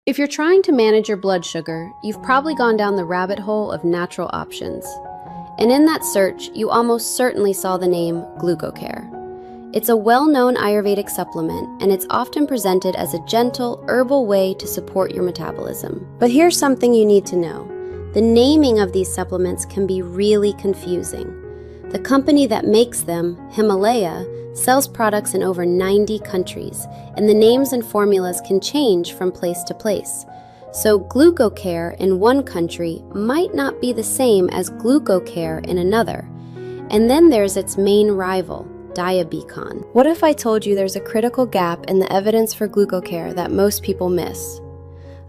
If you're trying to manage your blood sugar, you've probably gone down the rabbit hole of natural options. And in that search, you almost certainly saw the name Glucocare. It's a well-known Ayurvedic supplement, and it's often presented as a gentle, herbal way to support your metabolism. But here's something you need to know. The naming of these supplements can be really confusing. The company that makes them, Himalaya, sells products in over 90 countries, and the names and formulas can change from place to place. So Glucocare in one country might not be the same as Glucocare in another. And then there's its main rival, Diabecon. What if I told you there's a critical gap in the evidence for Glucocare that most people miss?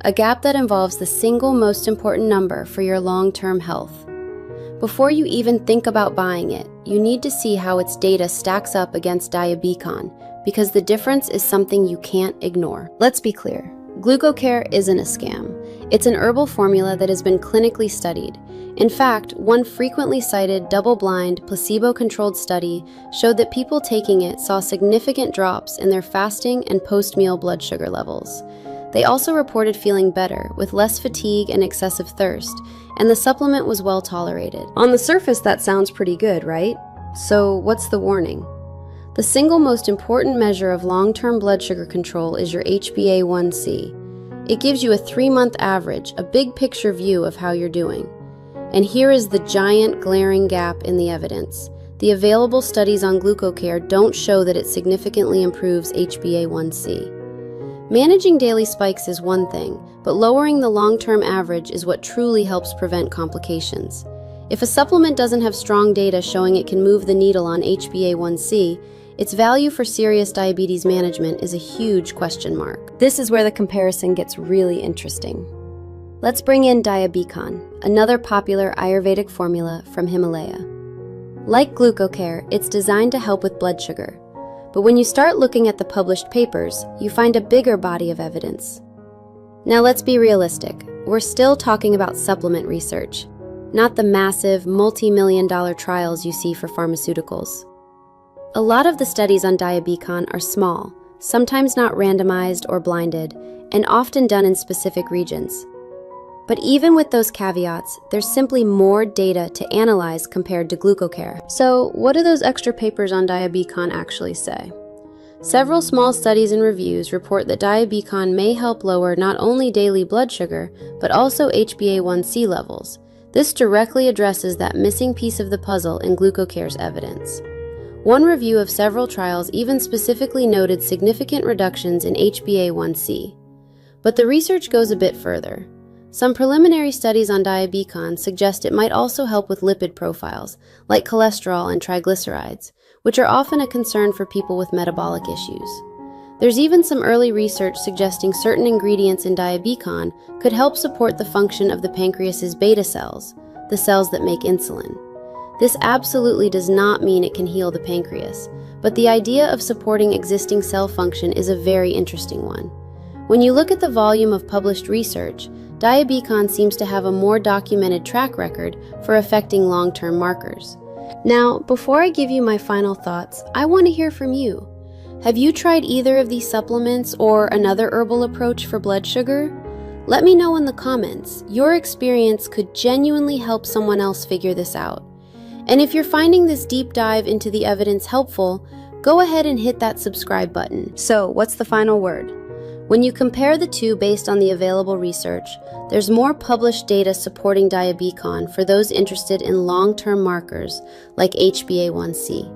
A gap that involves the single most important number for your long-term health. Before you even think about buying it, you need to see how its data stacks up against Diabecon, because the difference is something you can't ignore. Let's be clear, Glucocare isn't a scam. It's an herbal formula that has been clinically studied. In fact, one frequently cited double-blind, placebo-controlled study showed that people taking it saw significant drops in their fasting and post-meal blood sugar levels. They also reported feeling better, with less fatigue and excessive thirst, and the supplement was well tolerated. On the surface, that sounds pretty good, right? So what's the warning? The single most important measure of long-term blood sugar control is your HbA1c. It gives you a 3-month average, a big picture view of how you're doing. And here is the giant glaring gap in the evidence. The available studies on Glucocare don't show that it significantly improves HbA1c. Managing daily spikes is one thing, but lowering the long-term average is what truly helps prevent complications. If a supplement doesn't have strong data showing it can move the needle on HbA1c, its value for serious diabetes management is a huge question mark. This is where the comparison gets really interesting. Let's bring in Diabecon, another popular Ayurvedic formula from Himalaya. Like Glucocare, it's designed to help with blood sugar. But when you start looking at the published papers, you find a bigger body of evidence. Now let's be realistic. We're still talking about supplement research, not the massive, multi-million-dollar trials you see for pharmaceuticals. A lot of the studies on Diabecon are small, sometimes not randomized or blinded, and often done in specific regions. But even with those caveats, there's simply more data to analyze compared to Glucocare. So what do those extra papers on Diabecon actually say? Several small studies and reviews report that Diabecon may help lower not only daily blood sugar, but also HbA1c levels. This directly addresses that missing piece of the puzzle in Glucocare's evidence. One review of several trials even specifically noted significant reductions in HbA1c. But the research goes a bit further. Some preliminary studies on Diabecon suggest it might also help with lipid profiles, like cholesterol and triglycerides, which are often a concern for people with metabolic issues. There's even some early research suggesting certain ingredients in Diabecon could help support the function of the pancreas's beta cells, the cells that make insulin. This absolutely does not mean it can heal the pancreas, but the idea of supporting existing cell function is a very interesting one. When you look at the volume of published research, Diabecon seems to have a more documented track record for affecting long-term markers. Now, before I give you my final thoughts, I want to hear from you. Have you tried either of these supplements or another herbal approach for blood sugar? Let me know in the comments. Your experience could genuinely help someone else figure this out. And if you're finding this deep dive into the evidence helpful, go ahead and hit that subscribe button. So, what's the final word? When you compare the two based on the available research, there's more published data supporting Diabecon for those interested in long-term markers like HbA1c.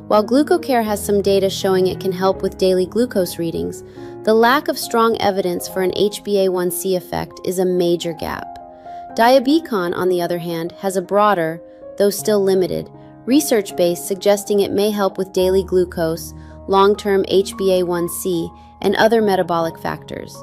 While Glucocare has some data showing it can help with daily glucose readings, the lack of strong evidence for an HbA1c effect is a major gap. Diabecon, on the other hand, has a broader, though still limited, research base suggesting it may help with daily glucose, long-term HbA1c, and other metabolic factors.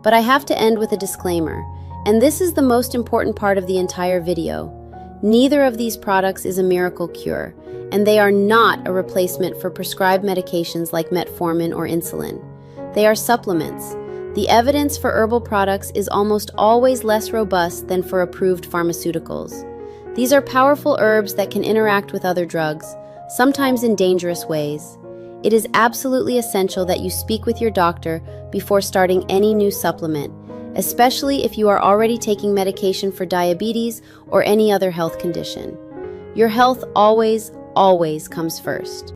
But I have to end with a disclaimer, and this is the most important part of the entire video. Neither of these products is a miracle cure, and they are not a replacement for prescribed medications like metformin or insulin. They are supplements. The evidence for herbal products is almost always less robust than for approved pharmaceuticals. These are powerful herbs that can interact with other drugs, sometimes in dangerous ways. It is absolutely essential that you speak with your doctor before starting any new supplement, especially if you are already taking medication for diabetes or any other health condition. Your health always comes first.